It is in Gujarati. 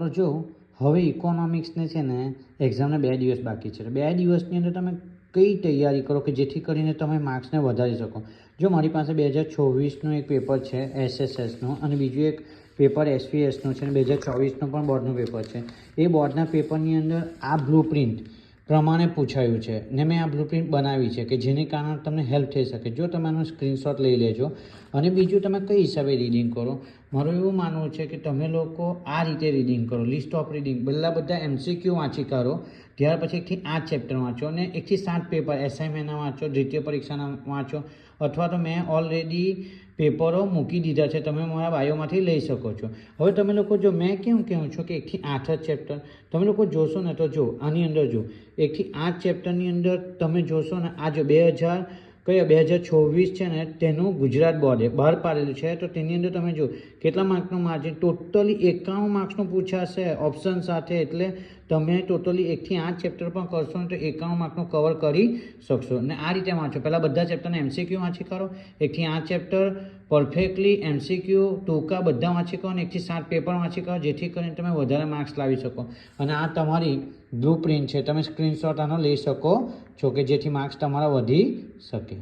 તો જો હવે ઇકોનોમિક્સને છે ને એક્ઝામને 2 દિવસ બાકી છે. 2 દિવસની અંદર તમે કઈ તૈયારી કરો કે જેથી કરીને તમે માર્ક્સને વધારી શકો. જો મારી પાસે 2024નું એક પેપર છે એસએસએસનું અને બીજું એક પેપર એસવીએસનું છે અને 2024નું પણ બોર્ડનું પેપર છે. એ બોર્ડના પેપરની અંદર આ બ્લુપ્રિન્ટ પ્રમાણે પૂછાયું છે ને મેં આ બ્લુપ્રિન્ટ બનાવી છે કે જેને કારણે તમને હેલ્પ થઈ શકે. જો તમે આનો સ્ક્રીનશોટ લઈ લેજો અને બીજું તમે કઈ હિસાબે રીડિંગ કરો. મારું એવું માનવું છે કે તમે લોકો આ રીતે રીડિંગ કરો, લિસ્ટ ઓફ રીડિંગ બધા એમસીક્યુ વાંચી કાઢો, ત્યાર પછી 1 થી 8 ચેપ્ટર વાંચો અને 1 થી 7 પેપર એસાઇનમેન્ટના વાંચો, દ્વિતીય પરીક્ષાના વાંચો, અથવા તો મેં ઓલરેડી પેપરો મૂકી દીધા છે, તમે મારા બાયોમાંથી લઈ શકો છો. હવે તમે લોકો જો મેં કેવું કહું છું કે 1 થી 8 જ ચેપ્ટર તમે લોકો જોશો ને તો જો આની અંદર જો 1 થી 8 ચેપ્ટરની અંદર તમે જોશો ને આ જો 2024 છે ને તેનું ગુજરાત બોર્ડે બહાર પાડેલું છે. તો તેની અંદર તમે જો કેટલા માર્કનું માર્જિન, ટોટલી 91 માર્ક્સનું પૂછાશે ઓપ્શન સાથે. એટલે તમે ટોટલી 1 થી 8 ચેપ્ટર પણ કરશો ને તો 91 માર્કનું કવર કરી શકશો. અને આ રીતે વાંચો, પહેલાં બધા ચેપ્ટરને એમસીક્યુ વાંચી કાઢો, 1 થી 8 ચેપ્ટર પરફેક્ટલી એમસીક્યુ ટૂંકા બધા વાંચી કાઢો અને 1 થી 7 પેપર વાંચી કાઢો જેથી કરીને તમે વધારે માર્ક્સ લાવી શકો. અને આ તમારી બ્લુપ્રિન્ટ છે, તમે સ્ક્રીનશોટ આનો લઈ શકો છો કે જેથી માર્ક્સ તમારા વધી શકે.